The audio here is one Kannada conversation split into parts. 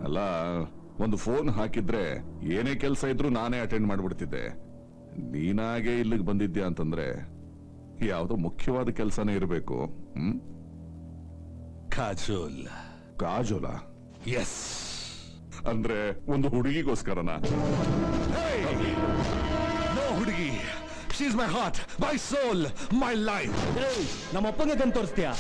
ಅಲ್ಲ, ಒಂದು ಫೋನ್ ಹಾಕಿದ್ರೆ ಏನೇ ಕೆಲಸ ಇದ್ರೂ ನಾನೇ ಅಟೆಂಡ್ ಮಾಡ್ಬಿಡ್ತಿದ್ದೆ. ನೀನಾಗೆ ಇಲ್ಲಿಗೆ ಬಂದಿದ್ಯಾ ಅಂತಂದ್ರೆ ಯಾವ್ದೋ ಮುಖ್ಯವಾದ ಕೆಲಸನೇ ಇರಬೇಕು. ಕಾಜೋಲ್. ಕಾಜೋಲ? ಎಸ್. ಅಂದ್ರೆ ಒಂದು ಹುಡುಗಿಗೋಸ್ಕರನಾ? ನೋ ಹುಡುಗಿ. She is my heart, my soul, my life. ನಮ್ಮ ಅಪ್ಪಂಗೆ ಕಣ್ ತೋರಿಸ್ತೀಯಾ?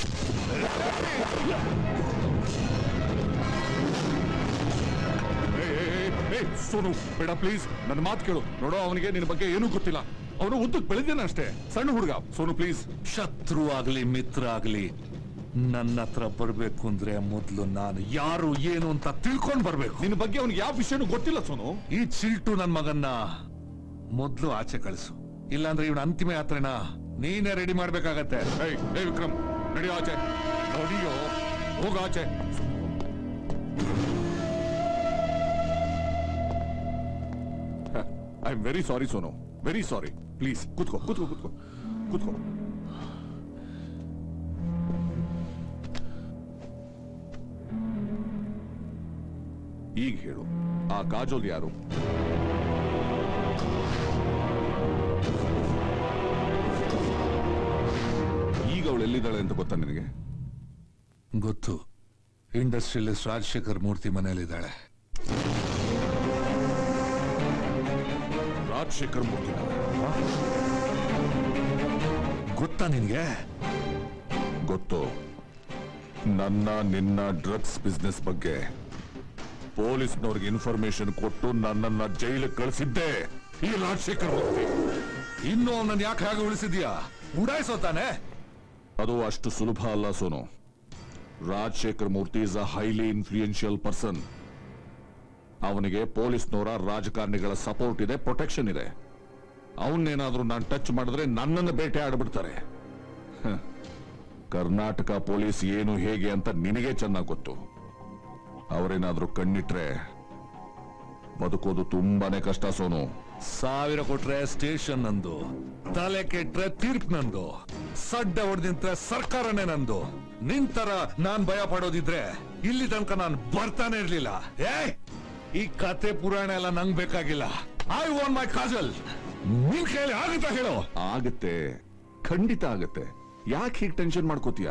ಸೋನು ಬೇಡ ಪ್ಲೀಸ್, ನನ್ನ ಮಾತು ಕೇಳು. ನೋಡೋ, ಅವನಿಗೆ ನಿನ್ನ ಬಗ್ಗೆ ಏನೂ ಗೊತ್ತಿಲ್ಲ. ಅವನು ಉದ್ದಕ್ಕೆ ಬೆಳೆದೇನ ಅಷ್ಟೇ, ಸಣ್ಣ ಹುಡುಗ. ಸೋನು ಪ್ಲೀಸ್. ಶತ್ರು ಆಗ್ಲಿ ಮಿತ್ರ ಆಗ್ಲಿ ನನ್ನ ಹತ್ರ ಬರ್ಬೇಕು ಅಂದ್ರೆ ಮೊದ್ಲು ನಾನು ಯಾರು ಏನು ಅಂತ ತಿಳ್ಕೊಂಡ್ ಬರ್ಬೇಕು. ನಿನ್ನ ಬಗ್ಗೆ ಅವನಿಗೆ ಯಾವ ವಿಷಯನೂ ಗೊತ್ತಿಲ್ಲ ಸೋನು. ಈ ಚಿಲ್ಟು ನನ್ ಮಗನ್ನ ಮೊದ್ಲು ಆಚೆ ಕಳಿಸು, ಇಲ್ಲಾಂದ್ರೆ ಇವನ ಅಂತಿಮ ಯಾತ್ರೆನ ನೀನೇ ರೆಡಿ ಮಾಡ್ಬೇಕಾಗತ್ತೆ. ವಿಕ್ರಮ್, ನಡಿಯೋ ಆಚೆ. ನಡಿಯೋ, ಹೋಗ ಆಚೆ. I am very sorry Sonu, very sorry. Please ಕೂತ್ಕೋ ಕೂತ್ಕೋ ಕೂತ್ಕೋ ಕೂತ್ಕೋ. ಈಗ ಹೇಳು, ಆ ಕಾಜೋಲ್ ಯಾರು? ಈಗ ಅವಳು ಎಲ್ಲಿದ್ದಾಳೆ ಅಂತ ಗೊತ್ತಾ ನಿನಗೆ? ಗೊತ್ತು. ಇಂಡಸ್ಟ್ರಿಯಲಿಸ್ಟ್ ರಾಜಶೇಖರ್ ಮೂರ್ತಿ ಮನೆಯಲ್ಲಿದ್ದಾಳೆ. ರಾಜಶೇಖರ್ ಮೂರ್ತಿ ಗೊತ್ತಾ ನಿನ್ಗೆ? ಗೊತ್ತು. ನನ್ನ ನಿನ್ನ ಡ್ರಗ್ಸ್ ಬಿಸ್ನೆಸ್ ಬಗ್ಗೆ ಪೊಲೀಸ್ನವ್ರಿಗೆ ಇನ್ಫಾರ್ಮೇಶನ್ ಕೊಟ್ಟು ನನ್ನನ್ನ ಜೈಲಿಗೆ ಕಳಿಸಿದ್ದೆ ಈ ರಾಜಶೇಖರ್ ಮೂರ್ತಿ. ಇನ್ನು ಅವನನ್ನ ಯಾಕೆ ಹಾಗೆ ಉಳಿಸಿದ್ಯಾ? ಉಡಾಯಿಸೋತಾನೆ. ಅದು ಅಷ್ಟು ಸುಲಭ ಅಲ್ಲ Sonu. Rajashekhar Murthy is a highly influential person. ಅವನಿಗೆ ಪೊಲೀಸ್ನವರ ರಾಜಕಾರಣಿಗಳ ಸಪೋರ್ಟ್ ಇದೆ, ಪ್ರೊಟೆಕ್ಷನ್ ಇದೆ. ಅವನ್ನೇನಾದ್ರೂ ನಾನು ಟಚ್ ಮಾಡಿದ್ರೆ ನನ್ನನ್ನು ಬೇಟೆ ಆಡ್ಬಿಡ್ತಾರೆ. ಕರ್ನಾಟಕ ಪೊಲೀಸ್ ಏನು ಹೇಗೆ ಅಂತ ನಿನಗೆ ಚೆನ್ನಾಗಿ ಗೊತ್ತು. ಅವರೇನಾದ್ರೂ ಕಣ್ಣಿಟ್ರೆ ಬದುಕೋದು ತುಂಬಾನೇ ಕಷ್ಟ ಸೋನು. 1000 ಕೊಟ್ರೆ ಸ್ಟೇಷನ್ ನಂದು, ತಲೆ ಕೆಟ್ರೆ ತೀರ್ಪ್ ನಂದು, ಸಡ್ಡ ಹೊಡೆದಿಂತ್ರೆ ಸರ್ಕಾರನೇ ನಂದು. ನಿಂತರ ನಾನ್ ಭಯ ಪಡೋದಿದ್ರೆ ಇಲ್ಲಿ ತನಕ ನಾನು ಬರ್ತಾನೆ ಇರ್ಲಿಲ್ಲ. ಈ ಕತೆ ಪುರಾಣ ಎಲ್ಲ ನಂಗ್ ಬೇಕಾಗಿಲ್ಲ. I want my Kajal. ನಿನ್ ಕೈಲಿ ಆಗುತ್ತಾ ಹೇಳೋ? ಆಗತ್ತೆ, ಖಂಡಿತ ಆಗತ್ತೆ. ಯಾಕೆ ಹೀಗೆ ಟೆನ್ಷನ್ ಮಾಡ್ಕೋತೀಯ?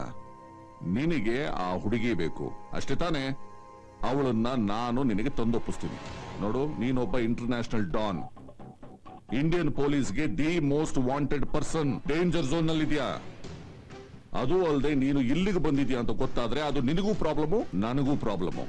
ನಿನಗೆ ಆ ಹುಡುಗಿ ಬೇಕು ಅಷ್ಟೇ ತಾನೆ? ಅವಳನ್ನ ನಾನು ನಿನಗೆ ತಂದೊಪ್ಪಿಸ್ತೀನಿ. ನೋಡು, ನೀನೊಬ್ಬ ಇಂಟರ್ನ್ಯಾಷನಲ್ ಡಾನ್. ಇಂಡಿಯನ್ ಪೊಲೀಸ್ಗೆ the most wanted person. Danger zone ನಲ್ಲಿದ್ಯಾ. ಅದು ಅಲ್ಲದೆ ನೀನು ಇಲ್ಲಿಗೆ ಬಂದಿದ್ಯಾ ಅಂತ ಗೊತ್ತಾದ್ರೆ ಅದು ನಿನಗೂ ಪ್ರಾಬ್ಲಮು, ನನಗೂ ಪ್ರಾಬ್ಲಮು.